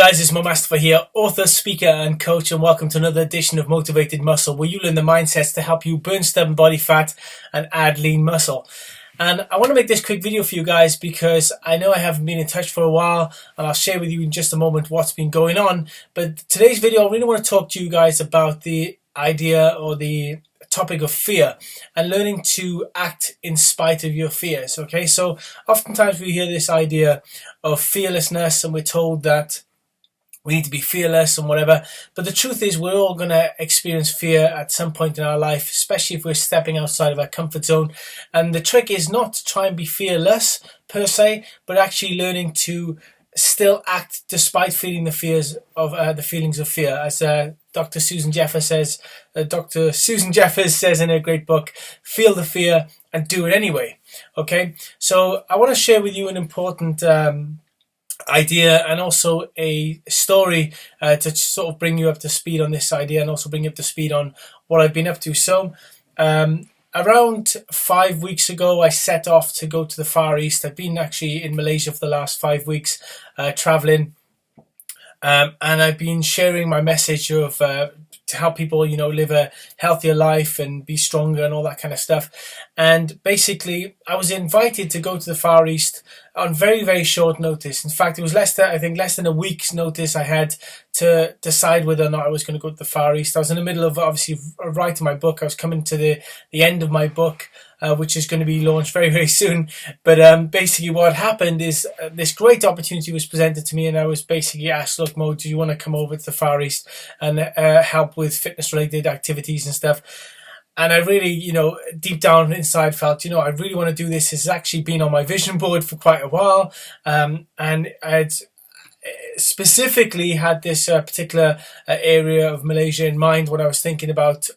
guys, it's Mo Mustafa here, author, speaker and coach, and welcome to another edition of Motivated Muscle, where you learn the mindsets to help you burn stubborn body fat and add lean muscle. And I want to make this quick video for you guys because I know I haven't been in touch for a while, and I'll share with you in just a moment what's been going on. But today's video, I really want to talk to you guys about the idea or the topic of fear and learning to act in spite of your fears. Okay, so oftentimes we hear this idea of fearlessness and we're told that we need to be fearless and whatever, but the truth is we're all going to experience fear at some point in our life, especially if we're stepping outside of our comfort zone. And the trick is not to try and be fearless per se, but actually learning to still act despite feeling the fears of the feelings of fear, as Dr. Susan Jeffers says. Dr. Susan Jeffers says in her great book, "Feel the fear and do it anyway." Okay, so I want to share with you an important idea and also a story to sort of bring you up to speed on this idea and also bring you up to speed on what I've been up to. So around 5 weeks ago, I set off to go to the Far East. I've been actually in Malaysia for the last 5 weeks traveling, and I've been sharing my message of to help people, live a healthier life and be stronger and all that kind of stuff. And basically, I was invited to go to the Far East on very, very short notice. In fact, it was less than a week's notice I had to decide whether or not I was going to go to the Far East. I was in the middle of obviously writing my book. I was coming to the end of my book, which is going to be launched very, very soon. But basically what happened is this great opportunity was presented to me, and I was basically asked, "Look, Mo, do you want to come over to the Far East and help with fitness-related activities and stuff?" And I really, deep down inside felt, I really want to do this. It's actually been on my vision board for quite a while. And I'd specifically had this particular area of Malaysia in mind when I was thinking about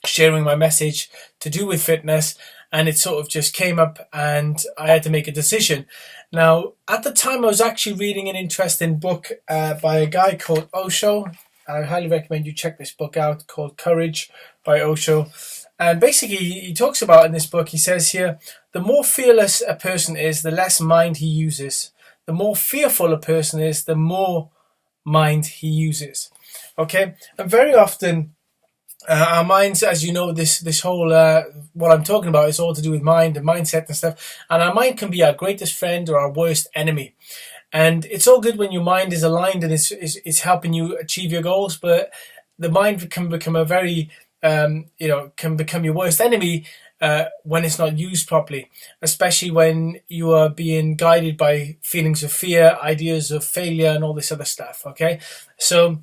sharing my message to do with fitness. And it sort of just came up and I had to make a decision. Now, at the time, I was actually reading an interesting book by a guy called Osho. I highly recommend you check this book out, called Courage by Osho. And basically, he talks about in this book, he says here, the more fearless a person is, the less mind he uses. The more fearful a person is, the more mind he uses. Okay? And very often, our minds, as you know, this whole, what I'm talking about is all to do with mind and mindset and stuff. And our mind can be our greatest friend or our worst enemy. And it's all good when your mind is aligned and it's helping you achieve your goals, but the mind can become a very, can become your worst enemy when it's not used properly, especially when you are being guided by feelings of fear, ideas of failure, and all this other stuff, okay? So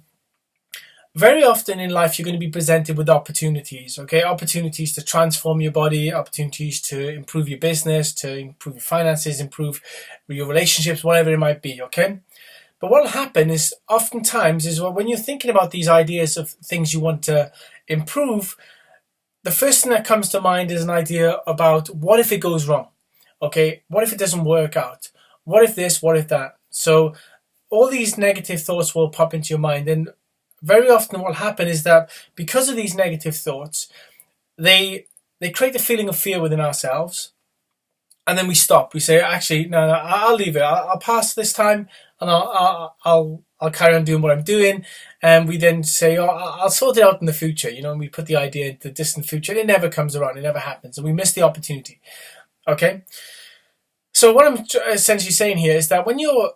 very often in life, you're going to be presented with opportunities, okay? Opportunities to transform your body, opportunities to improve your business, to improve your finances, improve your relationships, whatever it might be, okay? But what will happen is oftentimes is when you're thinking about these ideas of things you want to improve, the first thing that comes to mind is an idea about what if it goes wrong, okay? What if it doesn't work out? What if this, what if that? So all these negative thoughts will pop into your mind, and very often what will happen is that because of these negative thoughts, they create a feeling of fear within ourselves, and then we stop. We say, actually, no, I'll leave it. I'll pass this time, and I'll carry on doing what I'm doing. And we then say, oh, I'll sort it out in the future, and we put the idea into the distant future. It never comes around. It never happens, and we miss the opportunity. Okay? So what I'm essentially saying here is that when you're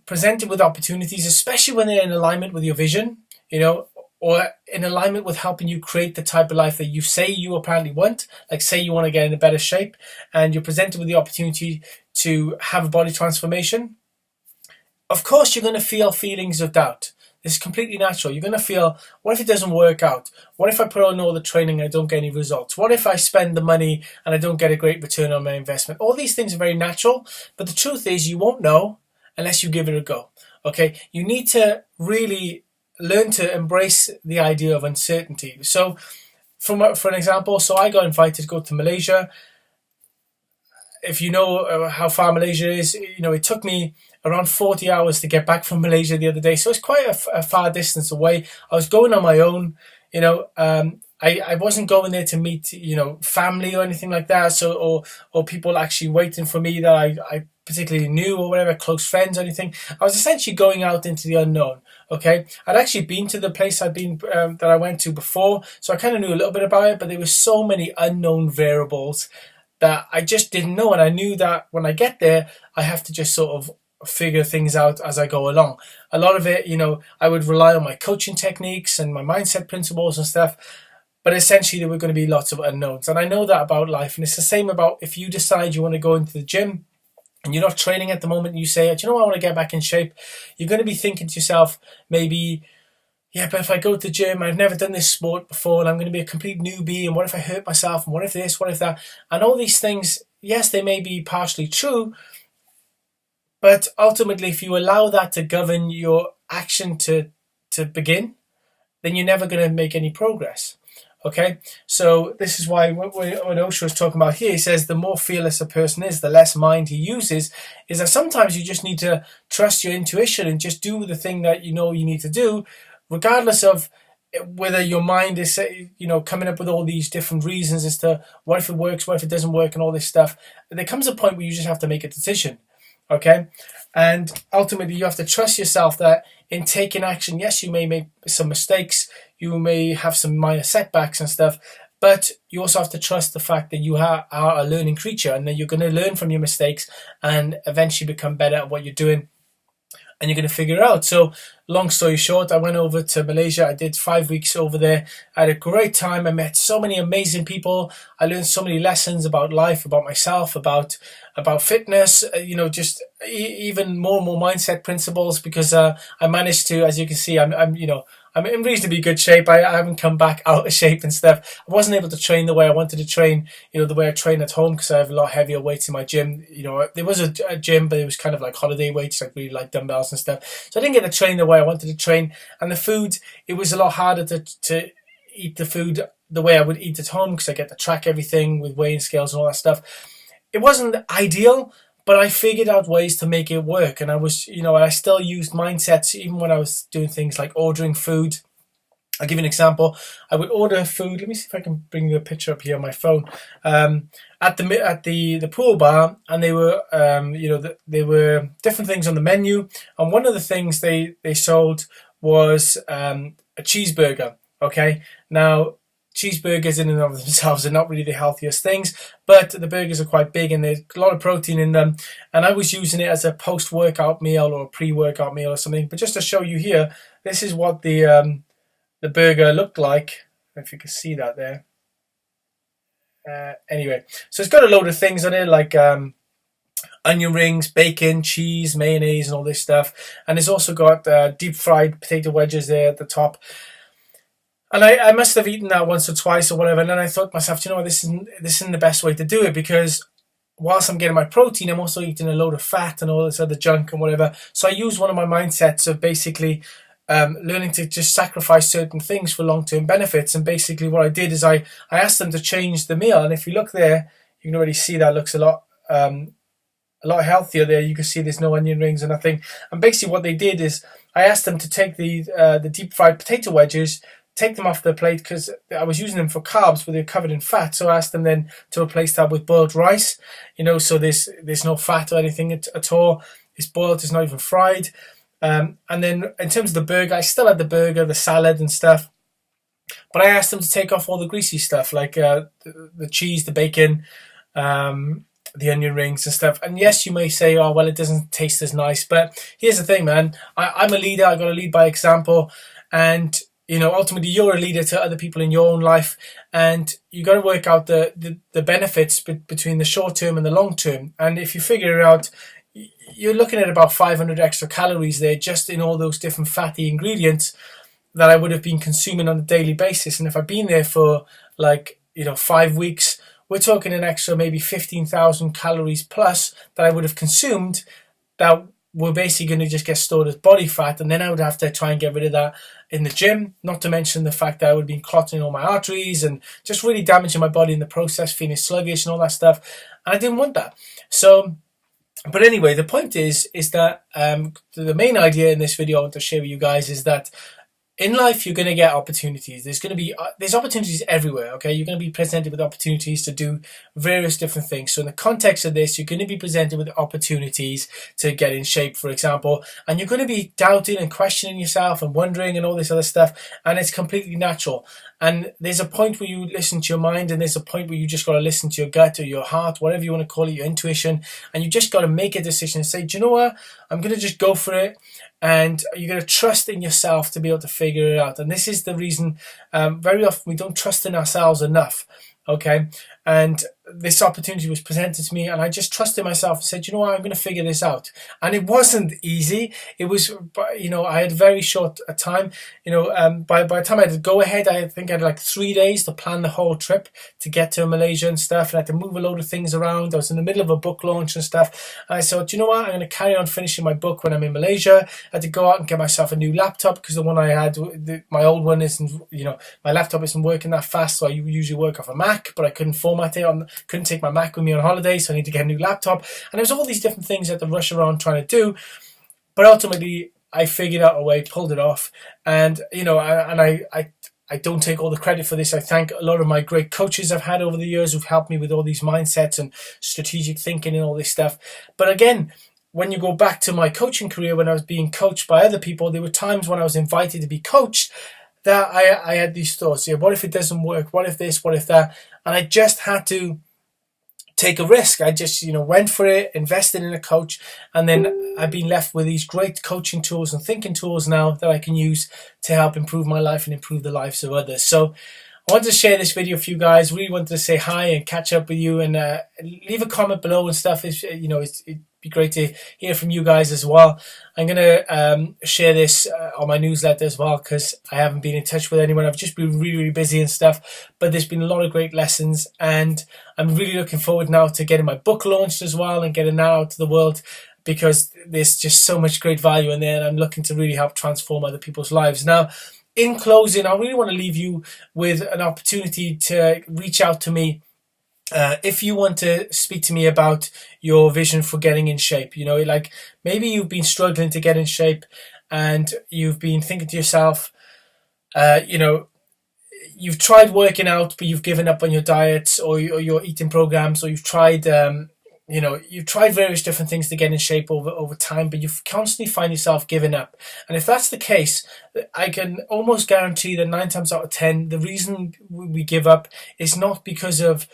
presented with opportunities, especially when they're in alignment with your vision, or in alignment with helping you create the type of life that you say you apparently want, like say you want to get in a better shape, and you're presented with the opportunity to have a body transformation, of course you're going to feel feelings of doubt. This is completely natural. You're going to feel, what if it doesn't work out? What if I put on all the training and I don't get any results? What if I spend the money and I don't get a great return on my investment? All these things are very natural, but the truth is you won't know unless you give it a go. Okay? You need to really learn to embrace the idea of uncertainty. So for an example, so I got invited to go to Malaysia. If you know how far Malaysia is, it took me around 40 hours to get back from Malaysia the other day. So it's quite a far distance away. I was going on my own, I wasn't going there to meet, family or anything like that. So, or people actually waiting for me that I particularly knew or whatever, close friends or anything. I was essentially going out into the unknown. Okay. I'd actually been to the place that I went to before. So I kind of knew a little bit about it, but there were so many unknown variables that I just didn't know. And I knew that when I get there, I have to just sort of figure things out as I go along. A lot of it, I would rely on my coaching techniques and my mindset principles and stuff. But essentially, there were going to be lots of unknowns. And I know that about life. And it's the same about if you decide you want to go into the gym and you're not training at the moment, and you say, do you know what, I want to get back in shape. You're going to be thinking to yourself, maybe, yeah, but if I go to the gym, I've never done this sport before, and I'm going to be a complete newbie, and what if I hurt myself, and what if this, what if that? And all these things, yes, they may be partially true, but ultimately, if you allow that to govern your action to begin, then you're never going to make any progress. Okay, so this is why when Osho is talking about here, he says the more fearless a person is, the less mind he uses, is that sometimes you just need to trust your intuition and just do the thing that you need to do, regardless of whether your mind is, coming up with all these different reasons as to what if it works, what if it doesn't work, and all this stuff. There comes a point where you just have to make a decision. Okay, and ultimately you have to trust yourself that in taking action, yes, you may make some mistakes, you may have some minor setbacks and stuff, but you also have to trust the fact that you are a learning creature and that you're going to learn from your mistakes and eventually become better at what you're doing. And you're going to figure it out. So long story short, I went over to Malaysia. I did 5 weeks over there. I had a great time. I met so many amazing people. I learned so many lessons about life, about myself, about fitness, just even more and more mindset principles, because I managed to, as you can see, I'm in reasonably good shape. I haven't come back out of shape and stuff. I wasn't able to train the way I wanted to train, the way I train at home, because I have a lot heavier weights in my gym. There was a gym, but it was kind of like holiday weights, like really like dumbbells and stuff. So I didn't get to train the way I wanted to train. And the food, it was a lot harder to eat the food the way I would eat at home, because I get to track everything with weighing scales and all that stuff. It wasn't ideal, but I figured out ways to make it work. And I was, I still used mindsets even when I was doing things like ordering food. I'll give you an example. I would order food. Let me see if I can bring you a picture up here on my phone. At the pool bar, and they were, there were different things on the menu. And one of the things they sold was a cheeseburger. Okay, now cheeseburgers in and of themselves are not really the healthiest things, but the burgers are quite big and there's a lot of protein in them. And I was using it as a post-workout meal or a pre-workout meal or something. But just to show you here, this is what the burger looked like. If you can see that there. Anyway, so it's got a load of things on it, like onion rings, bacon, cheese, mayonnaise, and all this stuff. And it's also got deep fried potato wedges there at the top. And I must have eaten that once or twice or whatever. And then I thought to myself, this isn't the best way to do it, because whilst I'm getting my protein, I'm also eating a load of fat and all this other junk and whatever. So I used one of my mindsets of basically learning to just sacrifice certain things for long-term benefits. And basically what I did is I asked them to change the meal. And if you look there, you can already see that looks a lot healthier there. You can see there's no onion rings or nothing. And basically what they did is I asked them to take the deep fried potato wedges, take them off the plate, because I was using them for carbs, but they're covered in fat. So I asked them then to replace that with boiled rice, so there's no fat or anything at all. It's boiled, it's not even fried. And then in terms of the burger, I still had the burger, the salad and stuff, but I asked them to take off all the greasy stuff, like the cheese, the bacon, the onion rings and stuff. And yes, you may say, oh, well, it doesn't taste as nice. But here's the thing, man. I'm a leader. I got to lead by example. And ultimately you're a leader to other people in your own life, and you got to work out the benefits between the short term and the long term. And if you figure it out, you're looking at about 500 extra calories there, just in all those different fatty ingredients that I would have been consuming on a daily basis. And if I've been there for 5 weeks, we're talking an extra maybe 15,000 calories plus that I would have consumed, that were basically going to just get stored as body fat. And then I would have to try and get rid of that in the gym, not to mention the fact that I would have been clotting all my arteries and just really damaging my body in the process, feeling sluggish and all that stuff. And I didn't want that. So, but anyway, the point is that the main idea in this video I want to share with you guys is that in life, you're going to get opportunities. There's opportunities everywhere. Okay, you're going to be presented with opportunities to do various different things. So in the context of this, you're going to be presented with opportunities to get in shape, for example, and you're going to be doubting and questioning yourself and wondering and all this other stuff. And it's completely natural. And there's a point where you listen to your mind, and there's a point where you just got to listen to your gut or your heart, whatever you want to call it, your intuition, and you just got to make a decision and say, do you know what? I'm going to just go for it. And you're going to trust in yourself to be able to figure it out. And this is the reason very often we don't trust in ourselves enough. Okay, and this opportunity was presented to me, and I just trusted myself and said, you know what, I'm going to figure this out. And it wasn't easy. It was, I had very short time. By the time I had to go ahead, I think I had like 3 days to plan the whole trip to get to Malaysia and stuff. And I had to move a load of things around. I was in the middle of a book launch and stuff. And I said, you know what, I'm going to carry on finishing my book when I'm in Malaysia. I had to go out and get myself a new laptop because the one I had, my old one isn't, my laptop isn't working that fast. So I usually work off a Mac, but I couldn't format it couldn't take my Mac with me on holiday, so I need to get a new laptop. And there's all these different things I had to rush around trying to do, but ultimately I figured out a way, pulled it off. And I don't take all the credit for this. I thank a lot of my great coaches I've had over the years who've helped me with all these mindsets and strategic thinking and all this stuff. But again, when you go back to my coaching career, when I was being coached by other people, there were times when I was invited to be coached that I had these thoughts. What if it doesn't work? What if this? What if that? And I just had to take a risk. I just, went for it, invested in a coach, and then I've been left with these great coaching tools and thinking tools now that I can use to help improve my life and improve the lives of others. So I wanted to share this video for you guys. Really wanted to say hi and catch up with you, and leave a comment below and stuff. It'd be great to hear from you guys as well. I'm going to share this on my newsletter as well, because I haven't been in touch with anyone. I've just been really, really busy and stuff, but there's been a lot of great lessons, and I'm really looking forward now to getting my book launched as well and getting that out to the world, because there's just so much great value in there, and I'm looking to really help transform other people's lives. Now, in closing, I really want to leave you with an opportunity to reach out to me. If you want to speak to me about your vision for getting in shape, like maybe you've been struggling to get in shape and you've been thinking to yourself, you've tried working out, but you've given up on your diets or your eating programs, or you've tried, you've tried various different things to get in shape over time, but you constantly find yourself giving up. And if that's the case, I can almost guarantee that 9 times out of 10, the reason we give up is not because of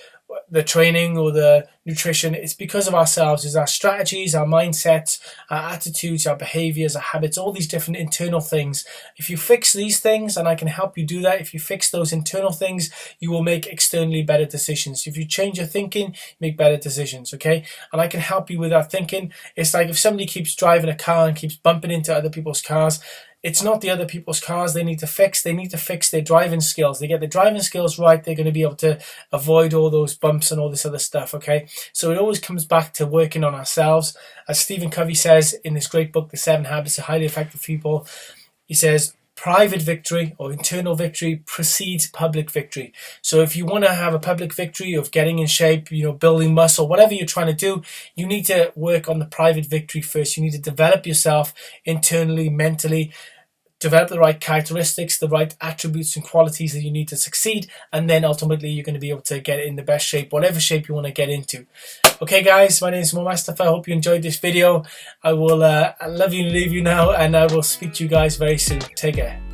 the training or the nutrition. It's because of ourselves. It's our strategies, our mindsets, our attitudes, our behaviors, our habits, all these different internal things. If you fix these things, and I can help you do that, if you fix those internal things, you will make externally better decisions. If you change your thinking, make better decisions, okay? And I can help you with that thinking. It's like if somebody keeps driving a car and keeps bumping into other people's cars, it's not the other people's cars they need to fix. They need to fix their driving skills. They get their driving skills right, they're going to be able to avoid all those bumps and all this other stuff, okay? So it always comes back to working on ourselves. As Stephen Covey says in this great book, The 7 Habits of Highly Effective People, he says, private victory or internal victory precedes public victory. So if you want to have a public victory of getting in shape, building muscle, whatever you're trying to do, you need to work on the private victory first. You need to develop yourself internally, mentally, develop the right characteristics, the right attributes and qualities that you need to succeed, and then ultimately you're going to be able to get in the best shape, whatever shape you want to get into. Okay guys, my name is Mo Mustafa. I hope you enjoyed this video. I love you and leave you now, and I will speak to you guys very soon. Take care.